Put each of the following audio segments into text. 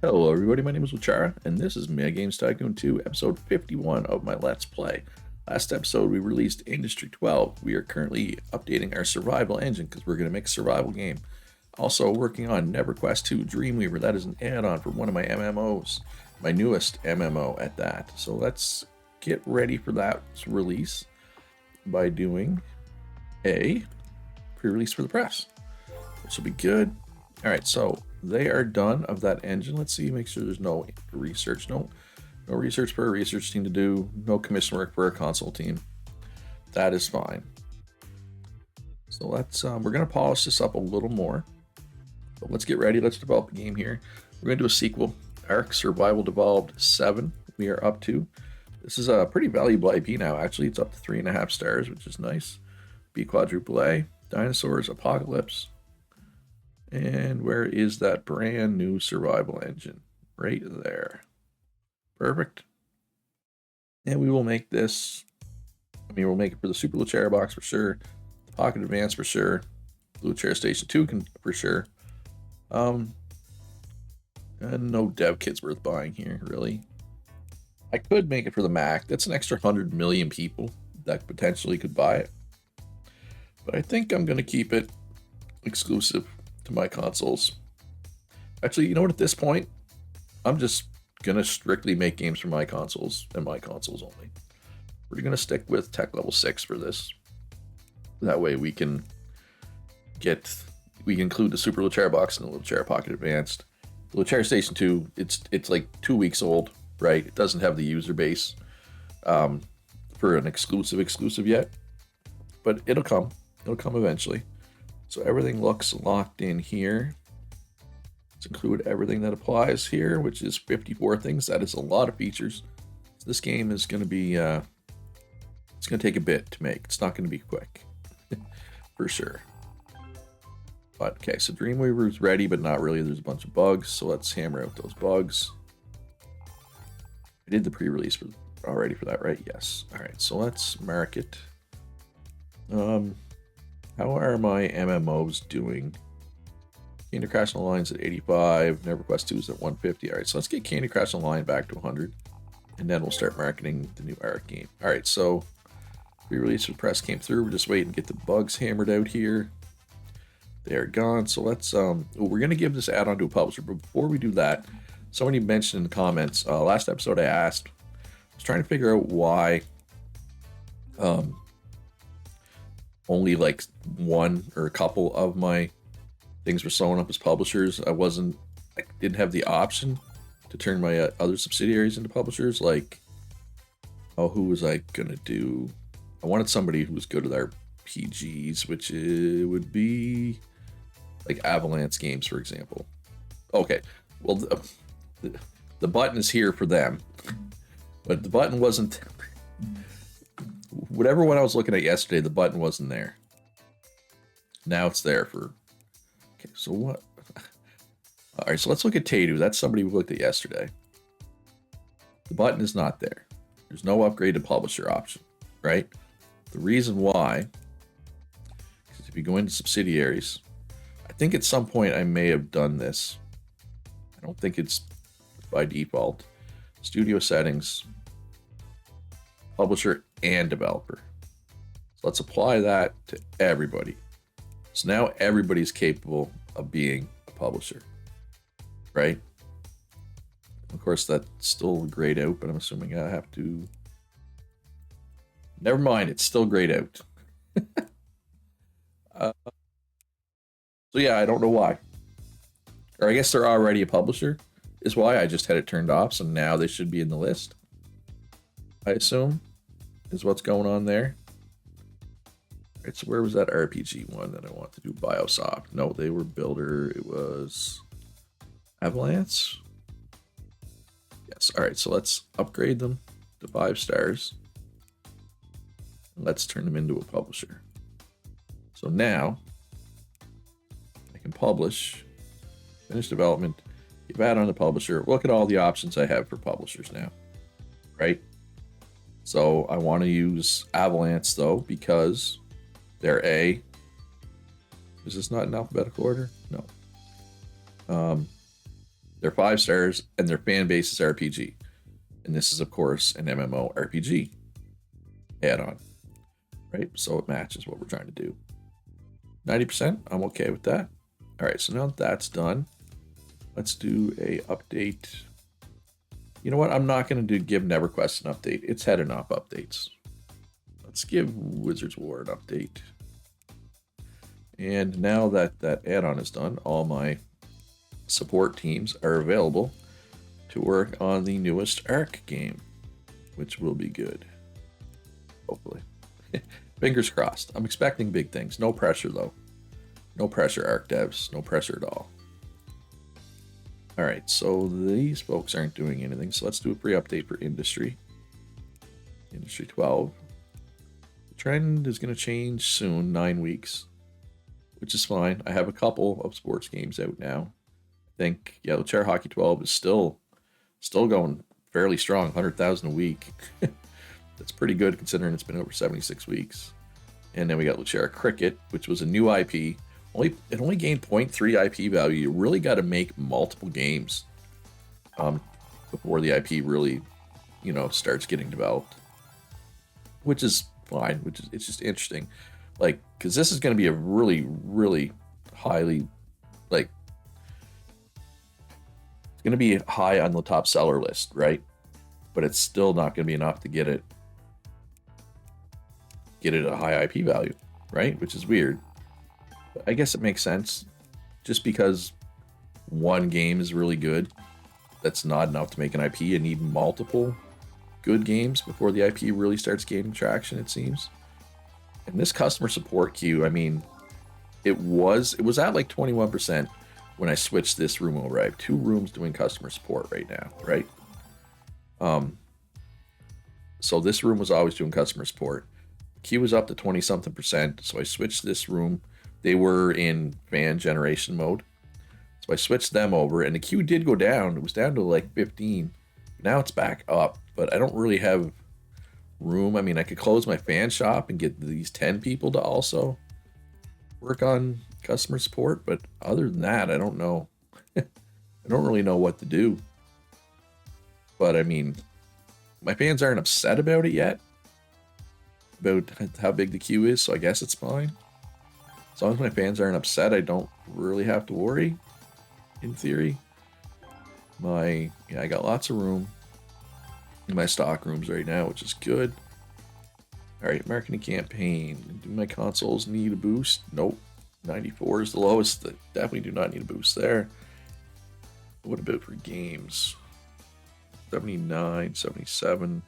Hello everybody, my name is Luchara, and this is Games Tycoon 2, episode 51 of my Let's Play. Last episode we released Industry 12. We are currently updating our survival engine because we're going to make a survival game. Also working on NeverQuest 2 Dreamweaver. That is an add-on for one of my MMOs, my newest MMO at that. So let's get ready for that release by doing a pre-release for the press. This will be good. Alright, so they are done of that engine. Let's see, make sure there's no research. No research for a research team to do. No commission work for a console team. That is fine. So let's, we're going to polish this up a little more. But let's get ready. Let's develop a game here. We're going to do a sequel. Ark Survival Devolved 7 we are up to. This is a pretty valuable IP now, actually. It's up to 3.5 stars, which is nice. B quadruple A, Dinosaurs, Apocalypse. And where is that brand new survival engine? Right there. Perfect. And we will make this, we'll make it for the Super Luchara box for sure. The Pocket Advance for sure. Luchara Station 2 can for sure. And no dev kits worth buying here, really. I could make it for the Mac. That's an extra 100 million people that potentially could buy it. But I think I'm going to keep it exclusive to my consoles. Actually, you know what, at this point, I'm just gonna strictly make games for my consoles and my consoles only. We're gonna stick with tech level 6 for this. That way we can include the Super Luchara box and the Luchara Pocket Advanced. The Luchara Station 2, it's like 2 weeks old, right? It doesn't have the user base for an exclusive yet, but it'll come eventually. So everything looks locked in here. Let's include everything that applies here, which is 54 things. That is a lot of features. So this game is going to be, it's going to take a bit to make. It's not going to be quick, for sure. But, okay, so Dreamweaver is ready, but not really. There's a bunch of bugs, so let's hammer out those bugs. I did the pre-release already for that, right? Yes. All right, so let's mark it. How are my MMOs doing? Candy Crush Online's at 85, NeverQuest 2 is at 150. Alright, so let's get Candy Crush Online back to 100. And then we'll start marketing the new Ark game. Alright, so pre-release for press came through. We're just waiting to get the bugs hammered out here. They are gone. So let's, we're going to give this add-on to a publisher. But before we do that, somebody mentioned in the comments, last episode I asked, I was trying to figure out why only like one or a couple of my things were showing up as publishers. I didn't have the option to turn my other subsidiaries into publishers. Like, who was I gonna do? I wanted somebody who was good with our PGs, which would be like Avalanche Games, for example. Okay, well, the button is here for them, but the button wasn't. Whatever one I was looking at yesterday, the button wasn't there. Now it's there for... Okay, so what? Alright, so let's look at Tadu. That's somebody we looked at yesterday. The button is not there. There's no upgraded publisher option, right? The reason why is if you go into subsidiaries, I think at some point I may have done this. I don't think it's by default. Studio settings, publisher and developer. So let's apply that to everybody. So now everybody's capable of being a publisher, right? Of course, that's still grayed out, but I'm assuming I have to... Never mind, it's still grayed out. So yeah, I don't know why. Or I guess they're already a publisher, is why I just had it turned off, so now they should be in the list. I assume, is what's going on there. Right, so where was that RPG one that I want to do? Biosoft. No, they were Builder. It was Avalanche. Yes. All right, so let's upgrade them to 5 stars. Let's turn them into a publisher. So now I can publish, finish development, give add on the publisher. Look at all the options I have for publishers now, right? So I want to use Avalanche though, because they're A. Is this not in alphabetical order? No. They're 5 stars, and their fan base is RPG. And this is, of course, an MMORPG add-on, right? So it matches what we're trying to do. 90%, I'm okay with that. All right, so now that that's done, let's do a update. You know what? I'm not going to give NeverQuest an update. It's had enough updates. Let's give Wizards War an update. And now that that add-on is done, all my support teams are available to work on the newest Arc game, which will be good. Hopefully. Fingers crossed. I'm expecting big things. No pressure, though. No pressure, Arc devs. No pressure at all. Alright, so these folks aren't doing anything, so let's do a pre-update for Industry. Industry 12. The trend is going to change soon, 9 weeks, which is fine. I have a couple of sports games out now. I think, yeah, Chair Hockey 12 is still going fairly strong, 100,000 a week. That's pretty good considering it's been over 76 weeks. And then we got Luchera Cricket, which was a new IP. It only gained 0.3 IP value. You really got to make multiple games before the IP really, starts getting developed. Which is fine. It's just interesting, like, because this is going to be a really, really highly, like, it's going to be high on the top seller list, right? But it's still not going to be enough to get it a high IP value, right? Which is weird. But I guess it makes sense. Just because one game is really good, that's not enough to make an IP. You need multiple good games before the IP really starts gaining traction, it seems. And this customer support queue, I mean, it was at like 21% when I switched this room over. I have 2 rooms doing customer support right now, right? So this room was always doing customer support. Queue was up to 20-something%, so I switched this room. They were in fan generation mode. So I switched them over, and the queue did go down. It was down to like 15. Now it's back up, but I don't really have room. I mean, I could close my fan shop and get these 10 people to also work on customer support, but other than that, I don't know. I don't really know what to do. But I mean, my fans aren't upset about it yet, about how big the queue is, so I guess it's fine. As long as my fans aren't upset, I don't really have to worry, in theory. I got lots of room in my stock rooms right now, which is good. Alright, marketing campaign. Do my consoles need a boost? Nope. 94 is the lowest. They definitely do not need a boost there. What about for games? 79, 77.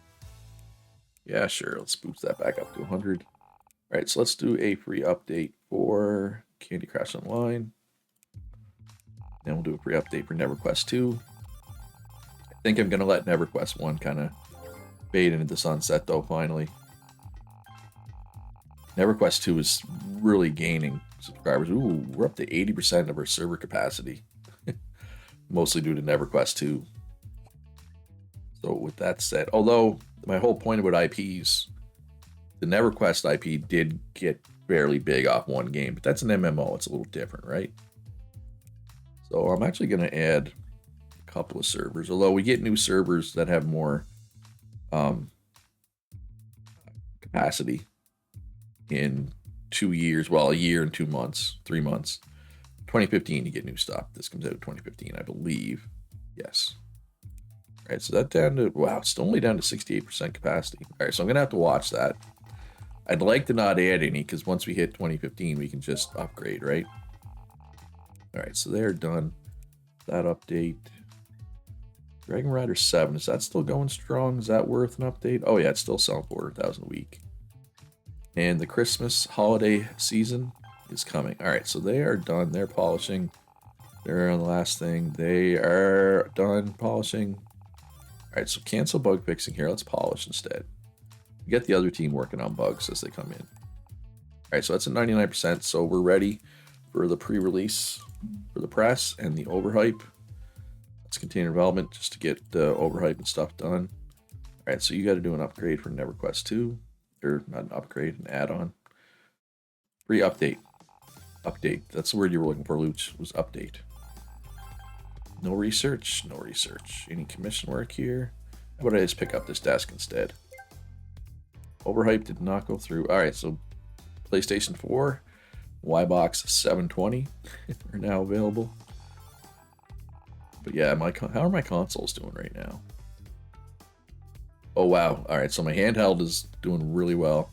Yeah, sure. Let's boost that back up to 100. Alright, so let's do a free update for Candy Crush Online. Then we'll do a free update for NeverQuest 2. I think I'm going to let NeverQuest 1 kind of fade into the sunset, though, finally. NeverQuest 2 is really gaining subscribers. Ooh, we're up to 80% of our server capacity. Mostly due to NeverQuest 2. So with that said, although my whole point about IPs, the NeverQuest IP did get fairly big off one game, but that's an MMO. It's a little different, right? So I'm actually going to add a couple of servers, although we get new servers that have more capacity in 2 years. Well, a year and 2 months, 3 months. 2015, you get new stuff. This comes out in 2015, I believe. Yes. All right, so that down to, wow, it's only down to 68% capacity. All right, so I'm going to have to watch that. I'd like to not add any, because once we hit 2015, we can just upgrade, right? All right, so they're done. That update. Dragon Rider 7, is that still going strong? Is that worth an update? Oh, yeah, it's still selling 400,000 a week. And the Christmas holiday season is coming. All right, so they are done. They're polishing. They're on the last thing. They are done polishing. All right, so cancel bug fixing here. Let's polish instead. Get the other team working on bugs as they come in. All right, so that's at 99%. So we're ready for the pre-release for the press and the overhype. Let's continue development just to get the overhype and stuff done. All right, so you got to do an upgrade for NeverQuest 2. Or not an upgrade, an add-on. Pre-update. Update. That's the word you were looking for, Luch, was update. No research, no research. Any commission work here? How about I just pick up this desk instead? Overhype did not go through. All right, so PlayStation 4, Y-Box 720 are now available. But yeah, how are my consoles doing right now? Oh wow! All right, so my handheld is doing really well.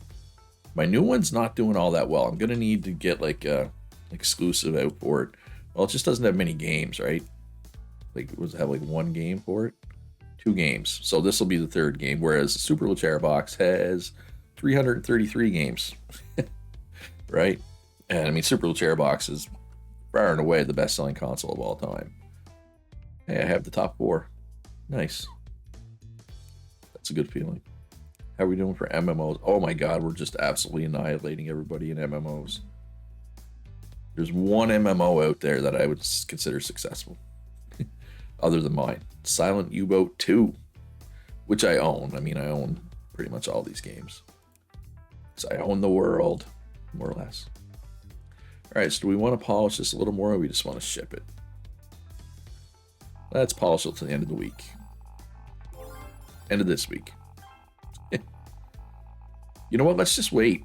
My new one's not doing all that well. I'm gonna need to get like a exclusive out for it. Well, it just doesn't have many games, right? Like, does it have like one game for it? 2 games. So this will be the 3rd game, whereas the Superleggera box has 333 games, right? And I mean, Superleggera box is far and away the best-selling console of all time. Hey, I have the top 4. Nice. That's a good feeling. How are we doing for MMOs? Oh my god, we're just absolutely annihilating everybody in MMOs. There's one MMO out there that I would consider successful, other than mine. Silent U-Boat 2, which I own. I mean, I own pretty much all these games. So I own the world, more or less. All right, so do we want to polish this a little more, or we just want to ship it? Let's polish it to the end of the week. End of this week. You know what? Let's just wait.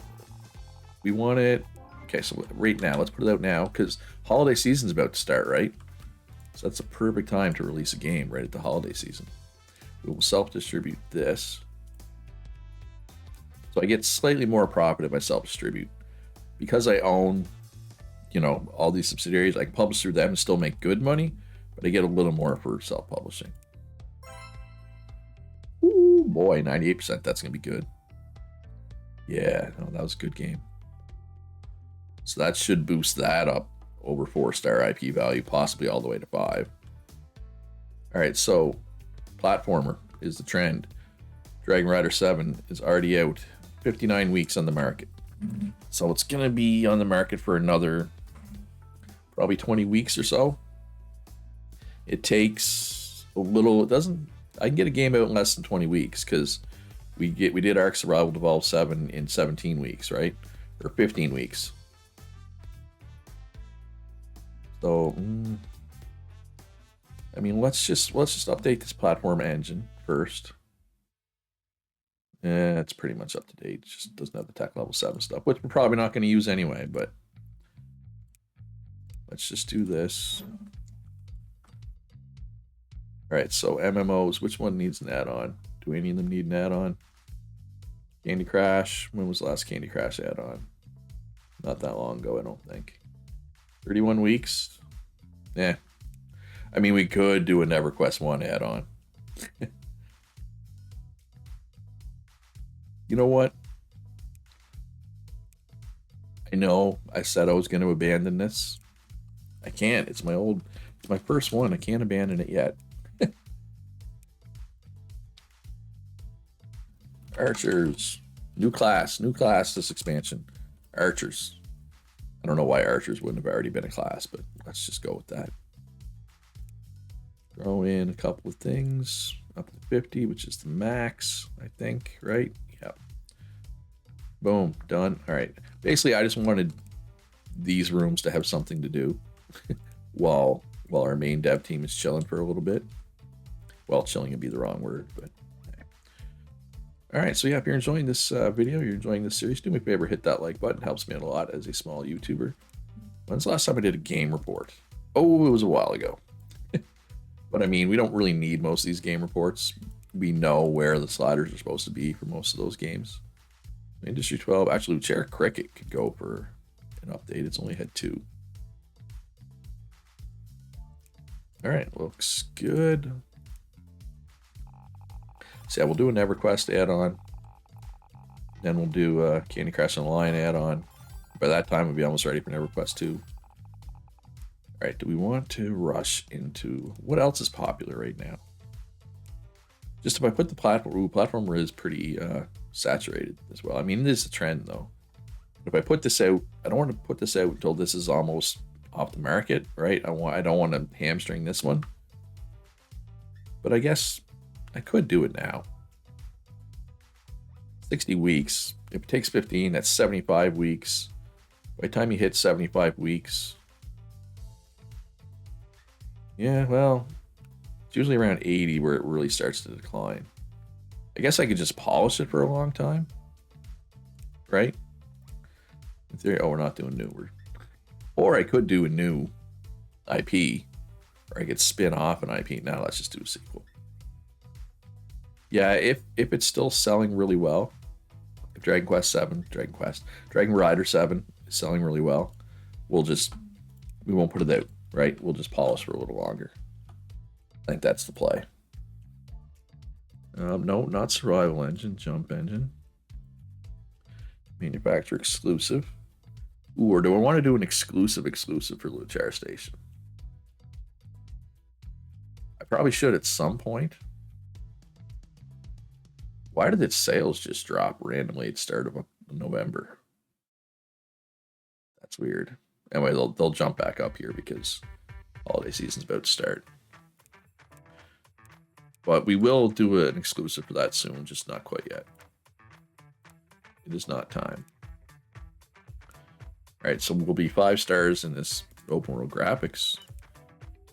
We want it. Okay, so right now, let's put it out now, because holiday season's about to start, right? So that's a perfect time to release a game right at the holiday season. We will self-distribute this. So I get slightly more profit if I self-distribute. Because I own, you know, all these subsidiaries, I can publish through them and still make good money, but I get a little more for self-publishing. Ooh, boy, 98%, that's going to be good. Yeah, no, that was a good game. So that should boost that up over 4-star IP value, possibly all the way to 5. All right, so platformer is the trend. Dragon Rider 7 is already out, 59 weeks on the market. So it's going to be on the market for another probably 20 weeks or so. It takes a little, I can get a game out in less than 20 weeks because we did Ark Survival Evolved 7 in 17 weeks, right? Or 15 weeks. So, I mean, let's just update this platform engine first. Yeah, it's pretty much up to date. It just doesn't have the tech level 7 stuff, which we're probably not going to use anyway, but let's just do this. All right, so MMOs, which one needs an add-on? Do any of them need an add-on? Candy Crush. When was the last Candy Crush add-on? Not that long ago, I don't think. 31 weeks? Yeah. I mean, we could do a NeverQuest 1 add-on. You know what? I know I said I was going to abandon this. I can't. It's my first one. I can't abandon it yet. Archers. New class this expansion. Archers. I don't know why archers wouldn't have already been a class, but let's just go with that. Throw in a couple of things. Up to 50, which is the max, I think, right? Yep. Boom, done. All right. Basically, I just wanted these rooms to have something to do while our main dev team is chilling for a little bit. Well, chilling would be the wrong word, but hey. All right, so yeah, if you're enjoying this video, you're enjoying this series, do me a favor, hit that like button. It helps me out a lot as a small YouTuber. When's the last time I did a game report? Oh, it was a while ago. But I mean, we don't really need most of these game reports. We know where the sliders are supposed to be for most of those games. Industry 12, actually, Chair Cricket could go for an update. It's only had 2. All right, looks good. So yeah, we'll do a NeverQuest add-on. Then we'll do a Candy Crush Online add-on. By that time, we'll be almost ready for NeverQuest 2. All right, do we want to rush into what else is popular right now? Just if I put the platformer is pretty saturated as well. I mean, it is a trend though. But if I put this out, I don't want to put this out until this is almost off the market, right? I don't want to hamstring this one. But I guess I could do it now. 60 weeks. If it takes 15, that's 75 weeks. By the time you hit 75 weeks, Yeah, well, it's usually around 80 where it really starts to decline. I guess I could just polish it for a long time, right? In theory, oh, we're not doing new. Or I could do a new IP, or I could spin off an IP. Now let's just do a sequel. Yeah, if it's still selling really well, if Dragon Rider 7 is selling really well, we won't put it out, right? We'll just polish for a little longer. I think that's the play. No, not survival engine, jump engine. Manufacturer exclusive. Ooh, or do I want to do an exclusive for Luchar Station? I probably should at some point. Why did its sales just drop randomly at the start of November? That's weird. Anyway, they'll jump back up here because holiday season's about to start. But we will do an exclusive for that soon, just not quite yet. It is not time. All right, so we'll be 5 stars in this open world graphics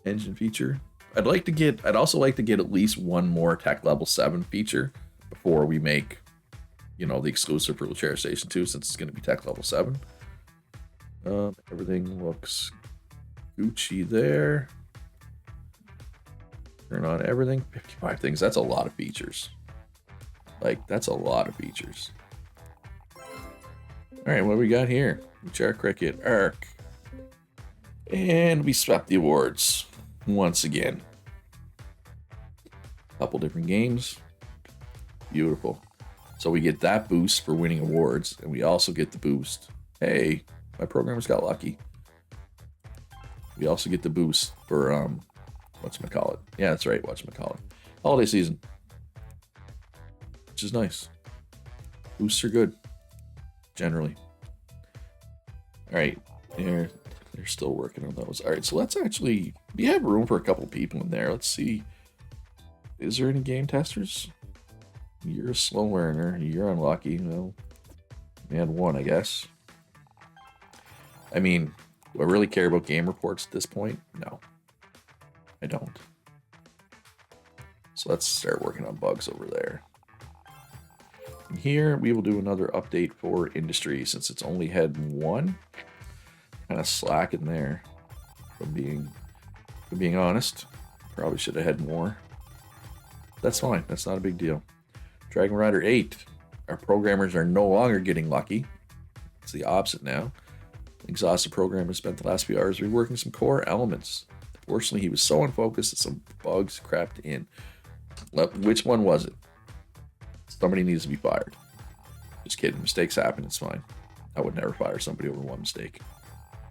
engine feature. I'd also like to get at least one more tech level 7 feature before we make, the exclusive for Luchar Station 2, since it's going to be tech level 7. Everything looks Gucci there. Turn on everything. 55 things. That's a lot of features. That's a lot of features. All right, what do we got here? Luchar Cricket Arc. And we swept the awards once again. Couple different games. Beautiful. So we get that boost for winning awards, and we also get the boost. Hey, my programmers got lucky. We also get the boost for whatchamacallit. Yeah, that's right, whatchamacallit. Holiday season. Which is nice. Boosts are good. Generally. Alright. They're still working on those. Alright, so let's actually... We have room for a couple people in there. Let's see. Is there any game testers? You're a slow learner. You're unlucky. Well, we had one, I guess. I mean, do I really care about game reports at this point? No. I don't. So let's start working on bugs over there. And here we will do another update for industry since it's only had one. Kind of slacking there. If I'm being honest. Probably should have had more. That's fine. That's not a big deal. Dragon Rider 8. Our programmers are no longer getting lucky. It's the opposite now. Exhausted programmer spent the last few hours reworking some core elements. Fortunately, he was so unfocused that some bugs crept in. Which one was it? Somebody needs to be fired. Just kidding. Mistakes happen. It's fine. I would never fire somebody over one mistake.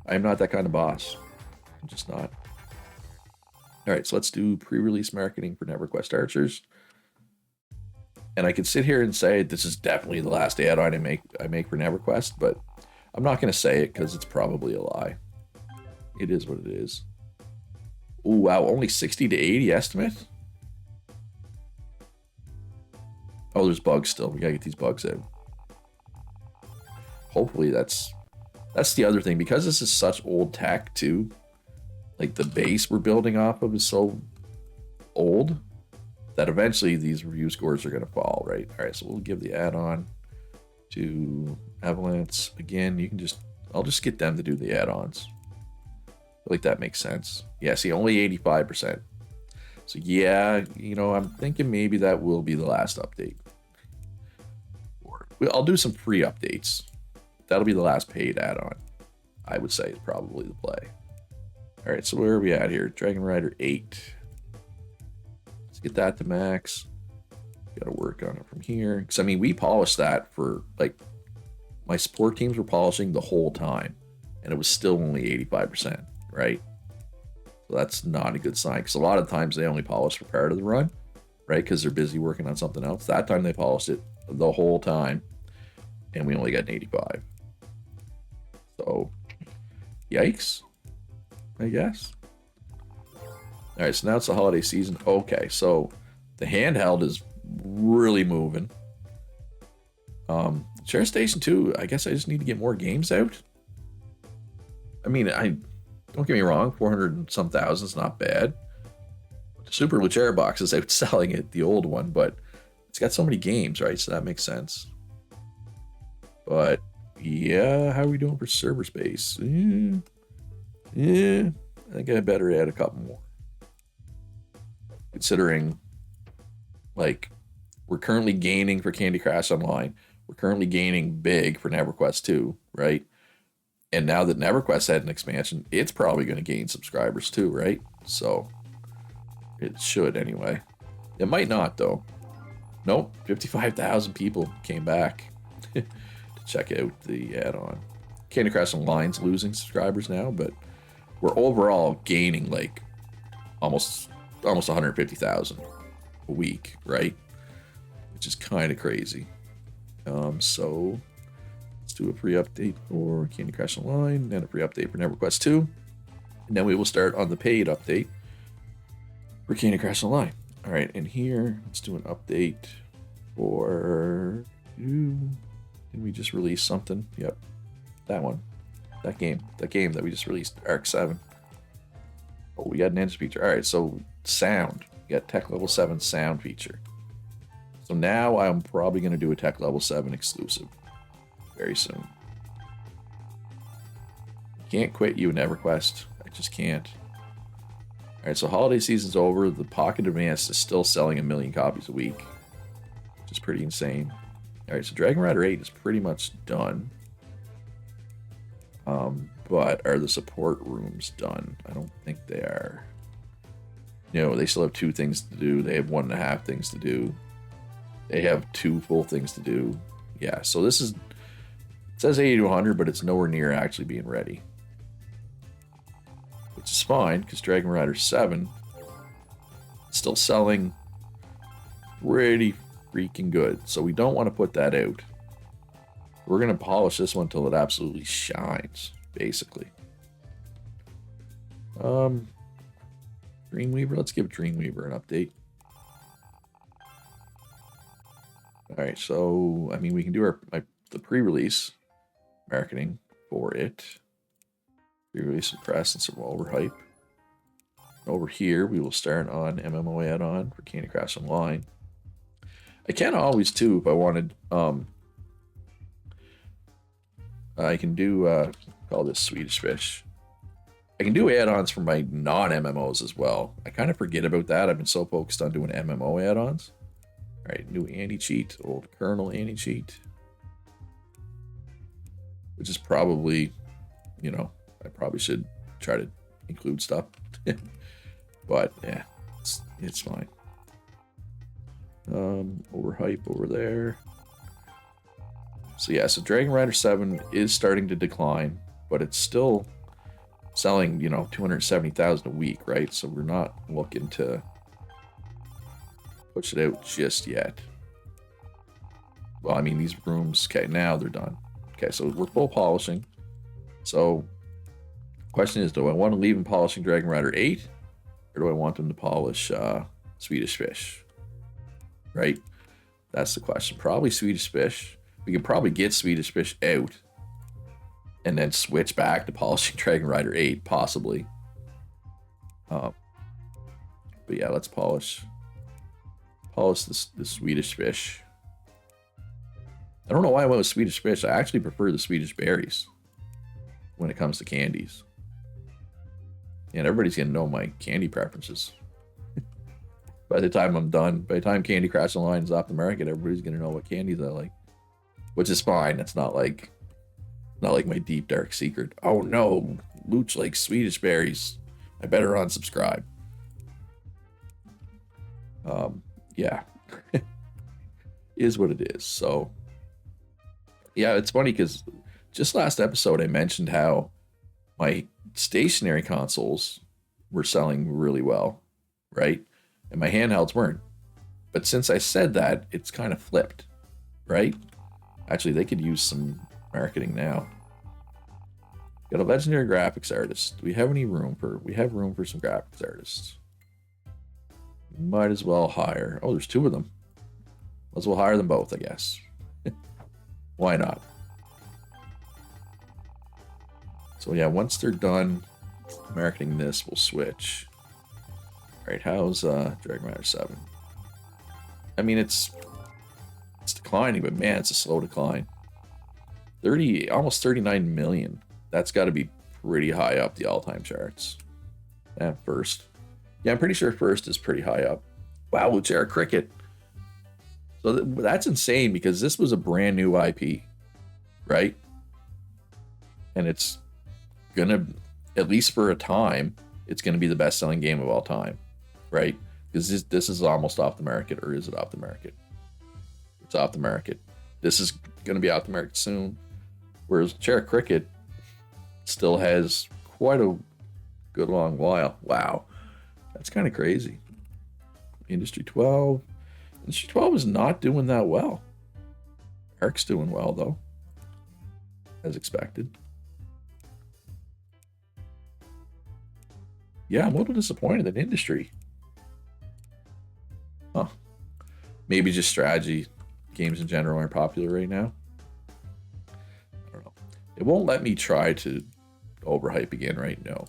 I am not that kind of boss. I'm just not. All right, so let's do pre-release marketing for NetherQuest Archers. And I could sit here and say this is definitely the last add-on I make for NetherQuest, but I'm not going to say it because it's probably a lie. It is what it is. Ooh, wow, only 60 to 80 estimate? Oh, there's bugs still. We gotta get these bugs out. Hopefully that's the other thing. Because this is such old tech too, like the base we're building off of is so old that eventually these review scores are gonna fall, right? All right, so we'll give the add-on to Avalanche. Again, I'll just get them to do the add-ons. I feel like that makes sense. Yeah, see, only 85%. So yeah, I'm thinking maybe that will be the last update. I'll do some free updates. That'll be the last paid add-on. I would say is probably the play. All right, so where are we at here? Dragon Rider 8. Let's get that to max. Got to work on it from here. Because, I mean, we polished that for, my support teams were polishing the whole time. And it was still only 85%, right? So that's not a good sign. Because a lot of times they only polish for part of the run, right? Because they're busy working on something else. That time they polished it the whole time. And we only got an 85. So, yikes, I guess. All right, so now it's the holiday season. Okay, so the handheld is really moving. Share Station 2, I guess I just need to get more games out. I mean, don't get me wrong, 400 and some thousand is not bad. Super Luchera box is outselling it, the old one, but it's got so many games, right? So that makes sense. But yeah, how are we doing for server space? Yeah, I think I better add a couple more. Considering, like, we're currently gaining for Candy Crush Online. We're currently gaining big for NeverQuest 2, right? And now that NeverQuest had an expansion, it's probably going to gain subscribers too, right? So it should anyway. It might not though. Nope, 55,000 people came back to check out the add-on. Candy Crush Online's losing subscribers now, but we're overall gaining like almost 150,000 a week, right? Which is kind of crazy. So let's do a pre-update for Candy Crush Online, then a pre-update for NeverQuest 2, and then we will start on the paid update for Candy Crush Online. All right, and here let's do an update for. Didn't we just release something? Yep, that one, that game that we just released, Arc 7. Oh, we got an engine feature. All right, so sound. We got Tech Level 7 sound feature. So now I'm probably going to do a Tech Level 7 exclusive very soon. Can't quit you, NeverQuest. I just can't. All right, so holiday season's over. The Pocket Advance is still selling 1 million copies a week, which is pretty insane. All right, so Dragon Rider 8 is pretty much done. But are the support rooms done? I don't think they are. You know, they still have 2 things to do. They have 1.5 things to do. They have 2 full things to do. Yeah, so this is, it says 80 to 100, but it's nowhere near actually being ready. Which is fine, because Dragon Rider 7 is still selling pretty freaking good. So we don't want to put that out. We're going to polish this one till it absolutely shines, basically. Dreamweaver, let's give Dreamweaver an update. Alright, so, I mean, we can do the pre-release marketing for it. Pre-release and press and some overhype. Over here, we will start on MMO add-on for Candy Crush Online. I can always, too, if I wanted, I can do, call this Swedish Fish. I can do add-ons for my non-MMOs as well. I kind of forget about that. I've been so focused on doing MMO add-ons. All right, new anti-cheat, old kernel anti-cheat. Which is probably, you know, I probably should try to include stuff. But, yeah, it's fine. Overhype over there. So, yeah, so Dragon Rider 7 is starting to decline, but it's still selling, you know, 270,000 a week, right? So we're not looking to push it out just yet. Well, I mean, these rooms, okay, now they're done. Okay, so we're full polishing. So, question is, do I want to leave them polishing Dragon Rider 8? Or do I want them to polish Swedish Fish? Right? That's the question. Probably Swedish Fish. We could probably get Swedish Fish out and then switch back to polishing Dragon Rider 8, possibly. But yeah, let's polish the Swedish Fish. I don't know why I went with Swedish Fish. I actually prefer the Swedish berries when it comes to candies. And everybody's gonna know my candy preferences. By the time I'm done, by the time Candy Crush Online is off the market, everybody's gonna know what candies I like. Which is fine. It's not like my deep dark secret. Oh no, Luch likes Swedish berries. I better unsubscribe. Yeah. Is what it is. So yeah, it's funny because just last episode I mentioned how my stationary consoles were selling really well, right? And my handhelds weren't. But since I said that, it's kind of flipped, right? Actually, they could use some marketing now. Got a legendary graphics artist. Do we have any room for? We have room for some graphics artists. Might as well hire. Oh, there's 2 of them. Might as well hire them both, I guess. Why not? So yeah, once they're done marketing this, we'll switch. All Alright, how's Dragon Rider 7? I mean, it's declining, but man, it's a slow decline. 30, almost 39 million. That's got to be pretty high up the all-time charts. And first. Yeah, I'm pretty sure first is pretty high up. Wow, Luchera Cricket. So that's insane because this was a brand new IP, right? And it's gonna, at least for a time, it's gonna be the best-selling game of all time, right? Because this is almost off the market, or is it off the market? It's off the market. This is gonna be off the market soon. Whereas Luchera Cricket still has quite a good long while. Wow, that's kind of crazy. Industry 12. Industry 12 is not doing that well. Ark's doing well, though. As expected. Yeah, I'm a little disappointed in Industry. Huh. Maybe just strategy games in general aren't popular right now. I don't know. It won't let me try to overhype again, right? No.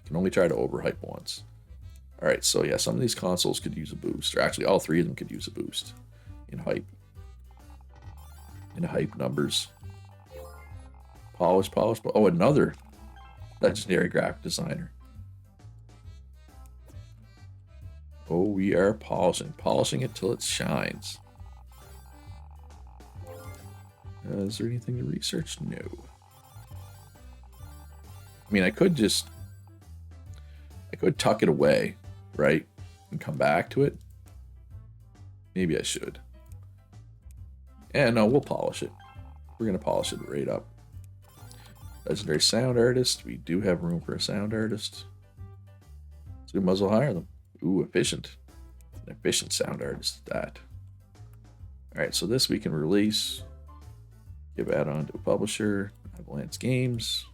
I can only try to overhype once. All right, so yeah, some of these consoles could use a boost, or actually all three of them could use a boost in hype. In hype numbers. Polish. Oh, another legendary graphic designer. Oh, we are polishing it till it shines. Is there anything to research? No. I mean, I could tuck it away, right? And come back to it. Maybe I should. Yeah, no, we'll polish it. We're going to polish it right up. Legendary sound artist. We do have room for a sound artist. So we might as well hire them. Ooh, efficient. An efficient sound artist, that. Alright, so this we can release. Give add-on to a publisher. Avalanche Games.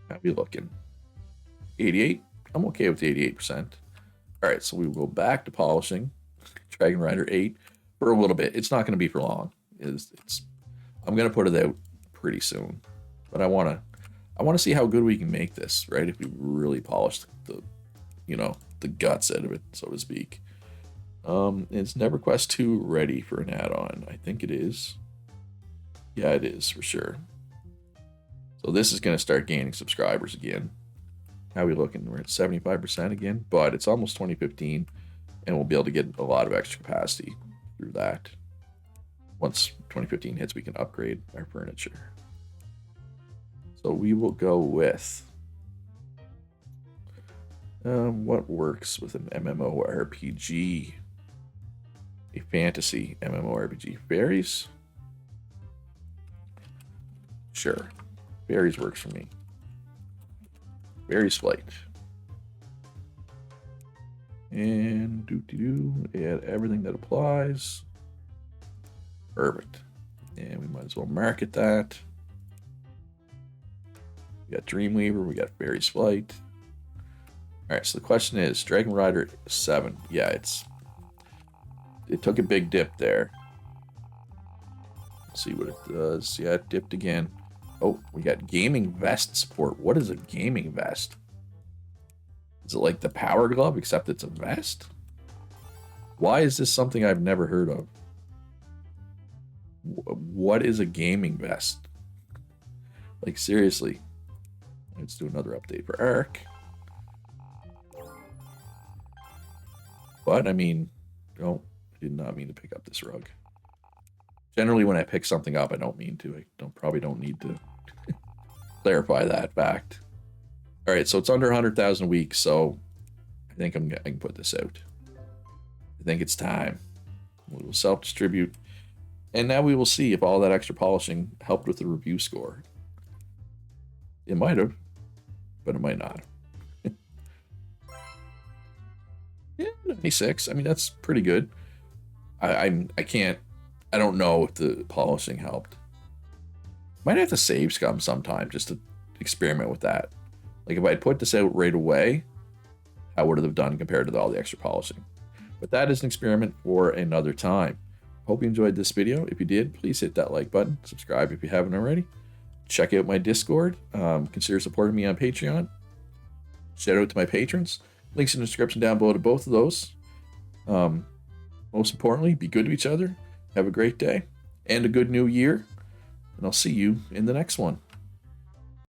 How we looking? 88? I'm okay with the 88%. Alright, so we will go back to polishing Dragon Rider 8 for a little bit. It's not going to be for long. I'm going to put it out pretty soon. But I want to see how good we can make this, right? If we really polish the guts out of it, so to speak. Is NeverQuest 2 ready for an add-on? I think it is. Yeah, it is for sure. So this is going to start gaining subscribers again. How are we looking? We're at 75% again, but it's almost 2015, and we'll be able to get a lot of extra capacity through that. Once 2015 hits, we can upgrade our furniture. So we will go with what works with an MMORPG? A fantasy MMORPG. Fairies? Sure. Fairies works for me. Fairies Flight. And add everything that applies. Perfect. And we might as well market that. We got Dreamweaver, we got Fairies Flight. Alright, so the question is, Dragon Rider 7. Yeah, it took a big dip there. Let's see what it does. Yeah, it dipped again. Oh, we got gaming vest support. What is a gaming vest? Is it like the Power Glove, except it's a vest? Why is this something I've never heard of? What is a gaming vest? Like, seriously. Let's do another update for Ark. But, I mean, I did not mean to pick up this rug. Generally, when I pick something up, I don't mean to. I probably don't need to clarify that fact. All right, so it's under 100,000 a week, so I think I can put this out. I think it's time. We will self-distribute. And now we will see if all that extra polishing helped with the review score. It might have, but it might not. Yeah, 96. I mean, that's pretty good. I don't know if the polishing helped. Might have to save scum sometime just to experiment with that. Like if I'd put this out right away, how would it have done compared to all the extra polishing? But that is an experiment for another time. Hope you enjoyed this video. If you did, please hit that like button. Subscribe if you haven't already. Check out my Discord. Consider supporting me on Patreon. Shout out to my patrons. Links in the description down below to both of those. Most importantly, be good to each other. Have a great day and a good new year. And I'll see you in the next one.